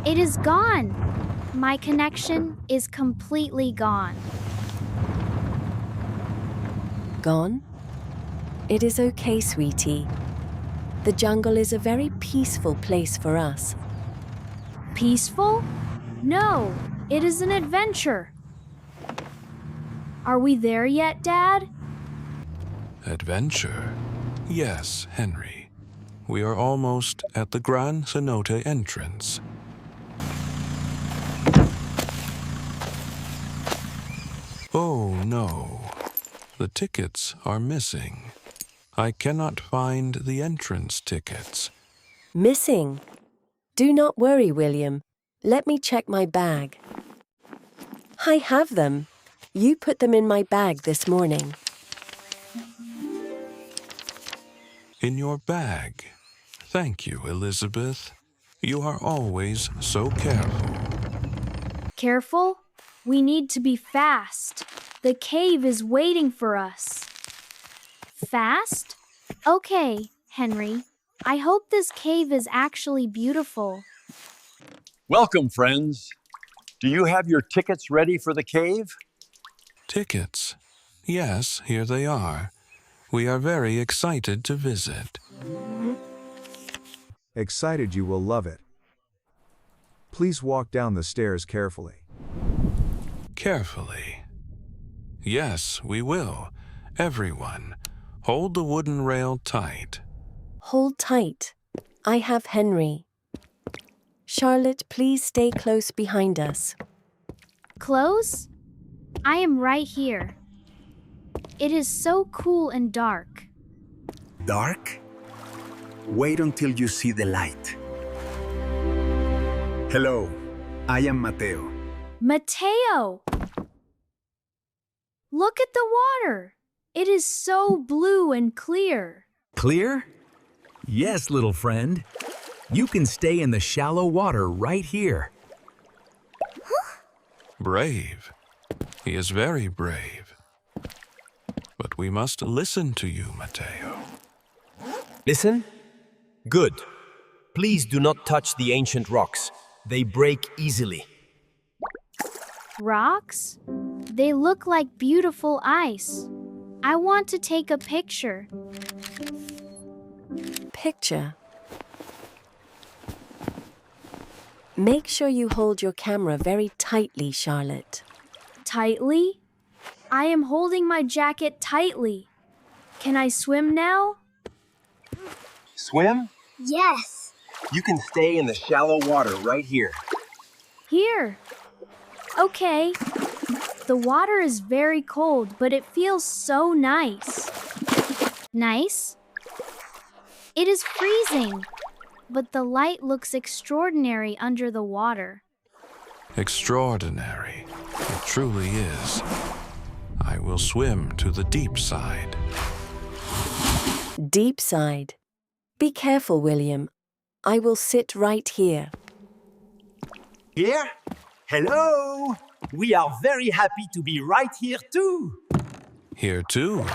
It is gone. My connection is completely gone. Gone? It is okay, sweetie. The jungle is a very peaceful place for us. Peaceful? No, it is an adventure. Are we there yet, Dad? Adventure? Yes, Henry. We are almost at the Gran Cenote entrance. Oh no, the tickets are missing. I cannot find the entrance tickets. Missing? Do not worry, William. Let me check my bag. I have them. You put them in my bag this morning. In your bag. Thank you, Elizabeth. You are always so careful. Careful? We need to be fast. The cave is waiting for us. Fast? Okay, Henry. I hope this cave is actually beautiful. Welcome, friends. Do you have your tickets ready for the cave? Tickets? Yes, here they are. We are very excited to visit. Excited you will love it. Please walk down the stairs carefully. Carefully. Yes, we will. Everyone, hold the wooden rail tight. Hold tight. I have Henry. Charlotte, please stay close behind us. Close? I am right here. It is so cool and dark. Dark? Wait until you see the light. Hello, I am Mateo. Mateo! Look at the water. It is so blue and clear. Clear? Yes, little friend. You can stay in the shallow water right here. Brave. He is very brave. But we must listen to you, Mateo. Listen? Good. Please do not touch the ancient rocks. They break easily. Rocks? They look like beautiful ice. I want to take a picture. Picture. Make sure you hold your camera very tightly, Charlotte. Tightly? I am holding my jacket tightly. Can I swim now? Swim? Yes. You can stay in the shallow water right here. Here. Okay. The water is very cold, but it feels so nice. Nice? It is freezing, but the light looks extraordinary under the water. Extraordinary. It truly is. I will swim to the deep side. Deep side. Be careful, William. I will sit right here. Here? Hello! We are very happy to be right here too. Here too.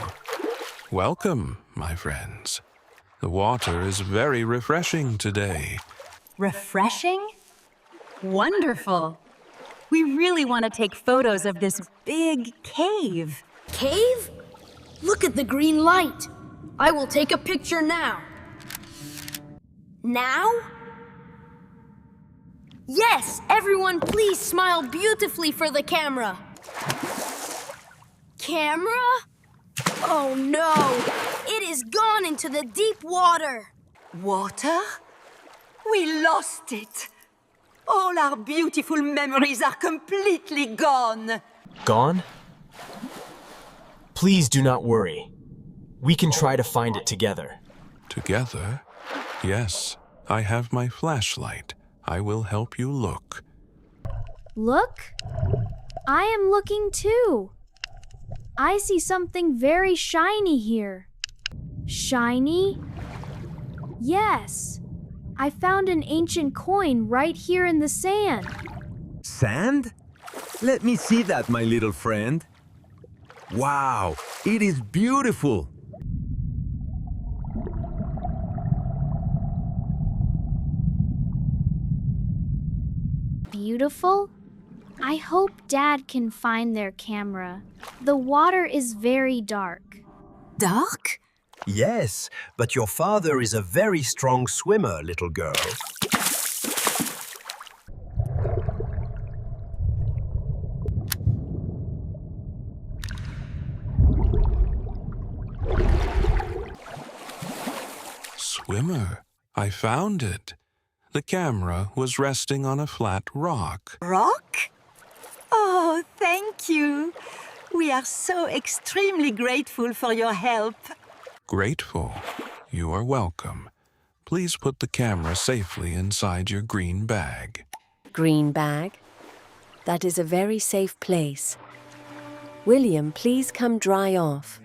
Welcome, my friends. The water is very refreshing today. Refreshing? Wonderful. We really want to take photos of this big cave. Cave? Look at the green light. I will take a picture now. Now? Yes, everyone please smile beautifully for the camera. Camera? Oh no, it is gone into the deep water. Water? We lost it. All our beautiful memories are completely gone. Gone? Please do not worry. We can try to find it together. Together? Yes, I have my flashlight. I will help you look. Look? I am looking too. I see something very shiny here. Shiny? Yes. I found an ancient coin right here in the sand. Sand? Let me see that, my little friend. Wow, it is beautiful. Beautiful? I hope Dad can find their camera. The water is very dark. Dark? Yes, but your father is a very strong swimmer, little girl. Swimmer, I found it. The camera was resting on a flat rock. Rock? Oh, thank you. We are so extremely grateful for your help. Grateful. You are welcome. Please put the camera safely inside your green bag. Green bag. That is a very safe place. William, please come dry off.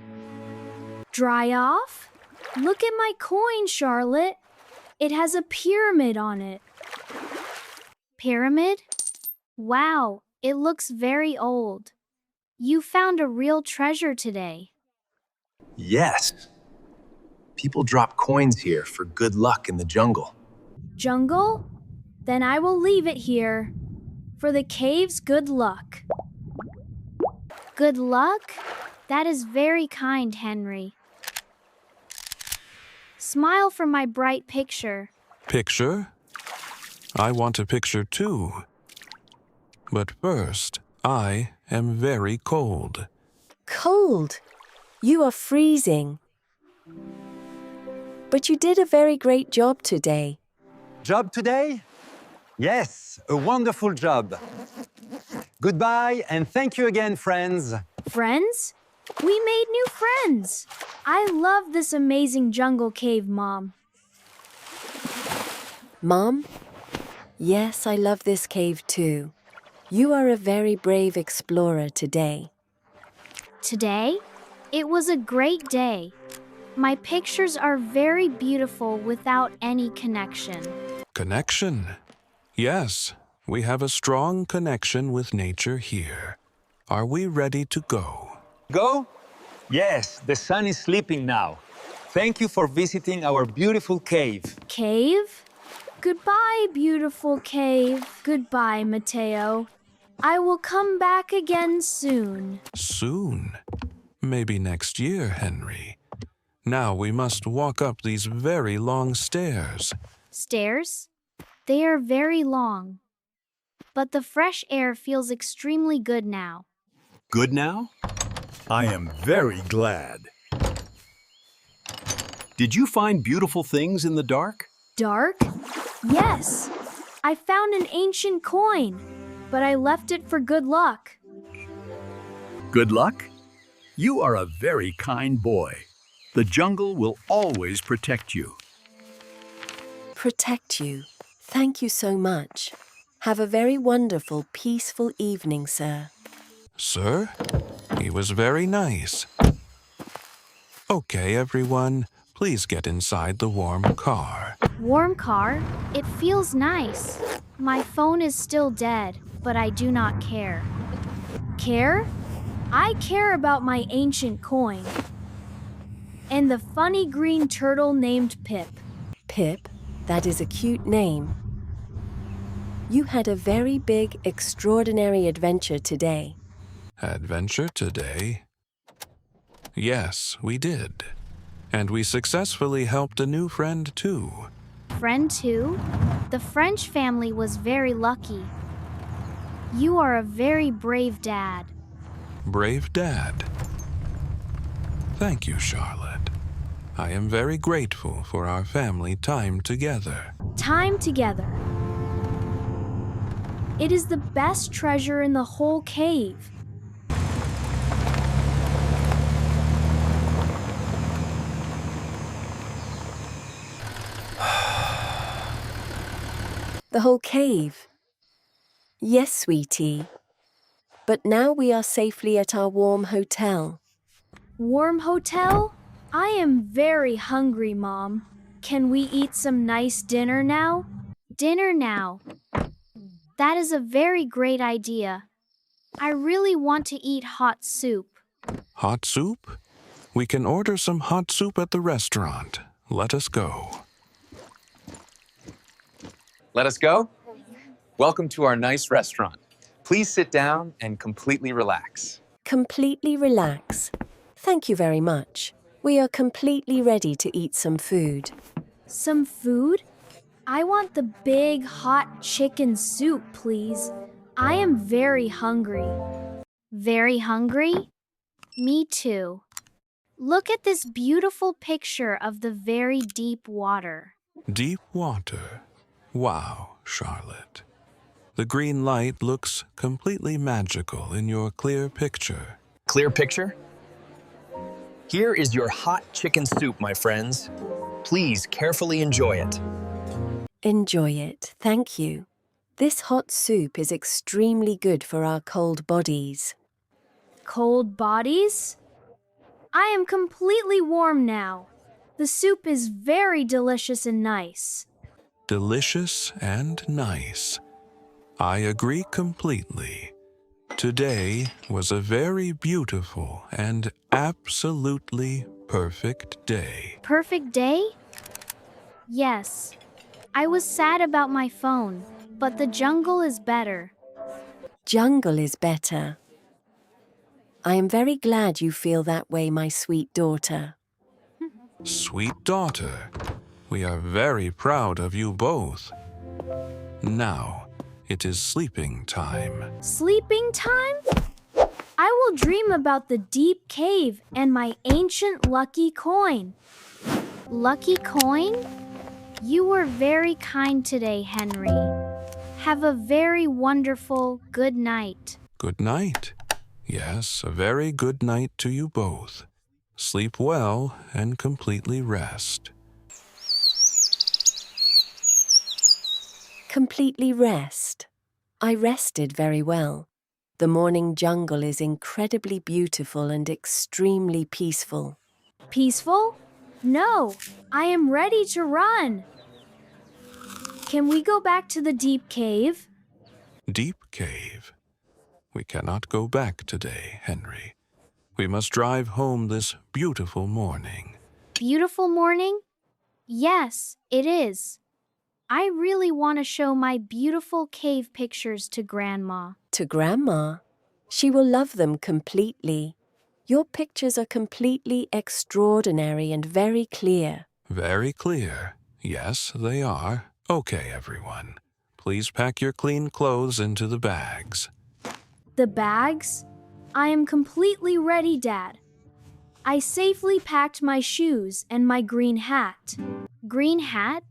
Dry off? Look at my coin, Charlotte. It has a pyramid on it. Pyramid? Wow, it looks very old. You found a real treasure today. Yes. People drop coins here for good luck in the jungle. Jungle? Then I will leave it here. For the cave's good luck. Good luck? That is very kind, Henry. Smile for my bright picture. Picture? I want a picture too. But first, I am very cold. Cold. You are freezing. But you did a very great job today. Job today? Yes, a wonderful job. Goodbye and thank you again, friends. Friends? We made new friends. I love this amazing jungle cave, Mom. Mom? Yes, I love this cave too. You are a very brave explorer today. Today? It was a great day. My pictures are very beautiful without any connection. Connection? Yes, we have a strong connection with nature here. Are we ready to go? Go? Yes, the sun is sleeping now. Thank you for visiting our beautiful cave. Cave? Goodbye, beautiful cave. Goodbye, Mateo. I will come back again soon. Soon? Maybe next year, Henry. Now we must walk up these very long stairs. Stairs? They are very long. But the fresh air feels extremely good now. Good now? I am very glad. Did you find beautiful things in the dark? Dark? Yes. I found an ancient coin, but I left it for good luck. Good luck? You are a very kind boy. The jungle will always protect you. Protect you. Thank you so much. Have a very wonderful, peaceful evening, sir. Sir? He was very nice. Okay, everyone, please get inside the warm car. Warm car? It feels nice. My phone is still dead, but I do not care. Care? I care about my ancient coin. And the funny green turtle named Pip. Pip, that is a cute name. You had a very big, extraordinary adventure today. Adventure today? Yes, we did. And we successfully helped a new friend too. Friend too? The French family was very lucky. You are a very brave dad. Brave dad. Thank you, Charlotte. I am very grateful for our family time together. Time together. It is the best treasure in the whole cave. The whole cave. Yes, sweetie. But now we are safely at our warm hotel. Warm hotel? I am very hungry, Mom. Can we eat some nice dinner now? Dinner now. That is a very great idea. I really want to eat hot soup. Hot soup? We can order some hot soup at the restaurant. Let us go. Let us go? Welcome to our nice restaurant. Please sit down and completely relax. Completely relax. Thank you very much. We are completely ready to eat some food. Some food? I want the big hot chicken soup, please. I am very hungry. Very hungry? Me too. Look at this beautiful picture of the very deep water. Deep water. Wow, Charlotte. The green light looks completely magical in your clear picture. Clear picture? Here is your hot chicken soup, my friends. Please carefully enjoy it. Enjoy it, thank you. This hot soup is extremely good for our cold bodies. Cold bodies? I am completely warm now. The soup is very delicious and nice. Delicious and nice. I agree completely. Today was a very beautiful and absolutely perfect day. Perfect day? Yes. I was sad about my phone, but the jungle is better. Jungle is better. I am very glad you feel that way, my sweet daughter. Sweet daughter, we are very proud of you both. Now, it is sleeping time. Sleeping time? I will dream about the deep cave and my ancient lucky coin. Lucky coin? You were very kind today, Henry. Have a very wonderful good night. Good night. Yes, a very good night to you both. Sleep well and completely rest. Completely rest. I rested very well. The morning jungle is incredibly beautiful and extremely peaceful. Peaceful? No, I am ready to run. Can we go back to the deep cave? Deep cave. We cannot go back today, Henry. We must drive home this beautiful morning. Beautiful morning? Yes, it is. I really want to show my beautiful cave pictures to Grandma. To Grandma? She will love them completely. Your pictures are completely extraordinary and very clear. Very clear. Yes, they are. Okay, everyone. Please pack your clean clothes into the bags. The bags? I am completely ready, Dad. I safely packed my shoes and my green hat. Green hat?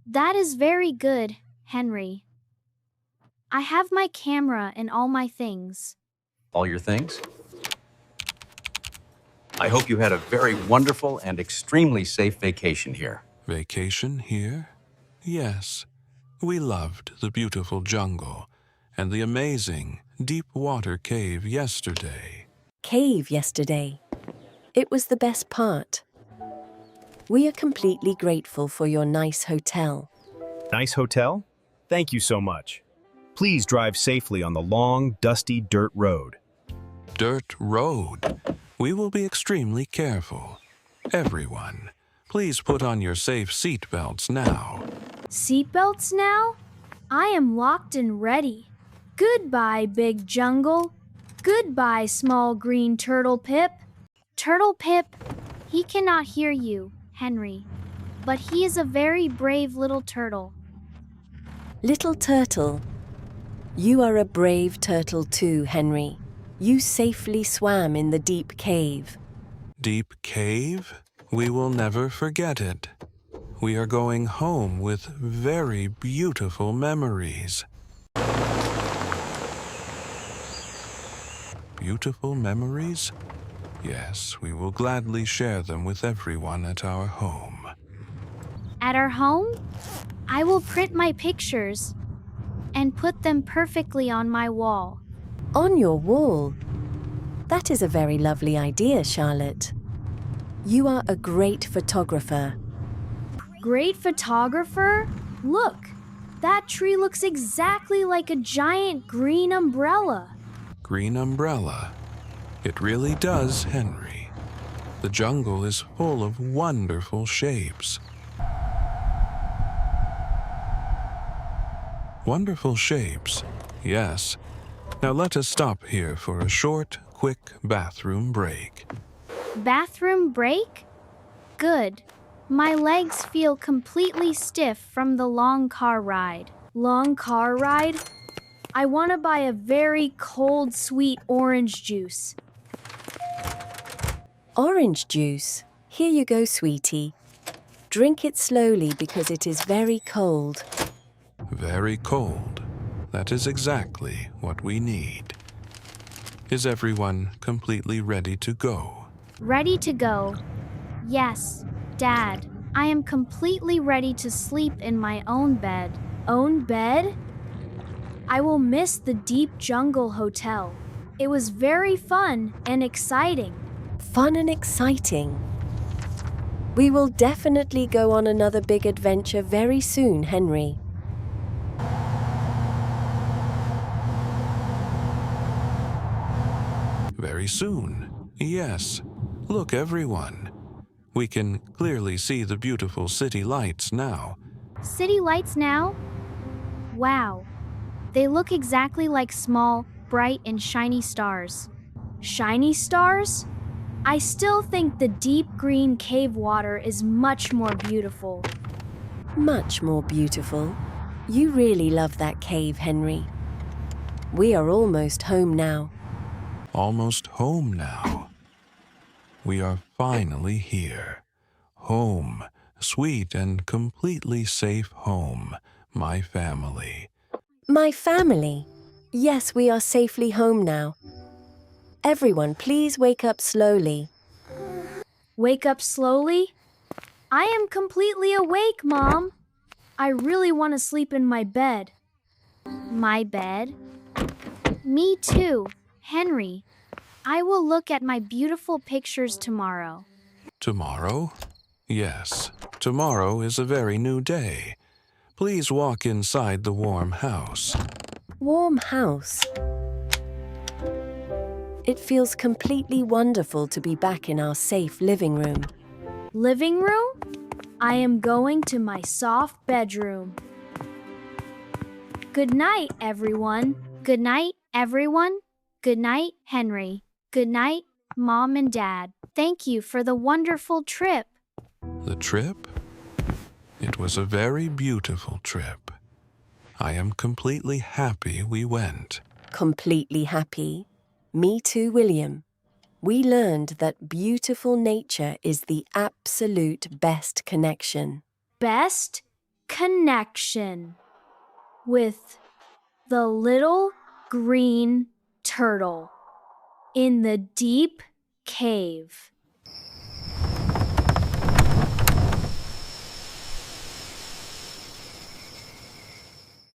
That is very good, Henry. I have my camera and all my things. All your things? I hope you had a very wonderful and extremely safe vacation here. Vacation here? Yes. We loved the beautiful jungle and the amazing deep water cave yesterday. Cave yesterday. It was the best part. We are completely grateful for your nice hotel. Nice hotel? Thank you so much. Please drive safely on the long, dusty dirt road. Dirt road. We will be extremely careful. Everyone, please put on your safe seat belts now. Seatbelts now? I am locked and ready. Goodbye, big jungle. Goodbye, small green Turtle Pip. Turtle Pip, he cannot hear you, Henry, but he is a very brave little turtle. Little turtle. You are a brave turtle too, Henry. You safely swam in the deep cave. Deep cave? We will never forget it. We are going home with very beautiful memories. Beautiful memories? Yes, we will gladly share them with everyone at our home. At our home, I will print my pictures and put them perfectly on my wall. On your wall? That is a very lovely idea, Charlotte. You are a great photographer. Great photographer? Look, that tree looks exactly like a giant green umbrella. Green umbrella. It really does, Henry. The jungle is full of wonderful shapes. Wonderful shapes, yes. Now let us stop here for a short, quick bathroom break. Bathroom break? Good. My legs feel completely stiff from the long car ride. Long car ride? I want to buy a very cold, sweet orange juice. Orange juice. Here you go, sweetie. Drink it slowly because it is very cold. Very cold. That is exactly what we need. Is everyone completely ready to go? Ready to go. Yes, Dad. I am completely ready to sleep in my own bed. Own bed? I will miss the Deep Jungle Hotel. It was very fun and exciting. Fun and exciting. We will definitely go on another big adventure very soon, Henry. Very soon. Yes. Look, everyone. We can clearly see the beautiful city lights now. City lights now? Wow. They look exactly like small, bright, and shiny stars. Shiny stars? I still think the deep green cave water is much more beautiful. Much more beautiful. You really love that cave, Henry. We are almost home now. Almost home now. We are finally here. Home. Sweet and completely safe home. My family. My family. Yes, we are safely home now. Everyone, please wake up slowly. Wake up slowly? I am completely awake, Mom. I really want to sleep in my bed. My bed? Me too, Henry. I will look at my beautiful pictures tomorrow. Tomorrow? Yes, tomorrow is a very new day. Please walk inside the warm house. Warm house. It feels completely wonderful to be back in our safe living room. Living room? I am going to my soft bedroom. Good night, everyone. Good night, everyone. Good night, Henry. Good night, Mom and Dad. Thank you for the wonderful trip. The trip? It was a very beautiful trip. I am completely happy we went. Completely happy. Me too, William. We learned that beautiful nature is the absolute best connection. Best connection with the little green turtle in the deep cave.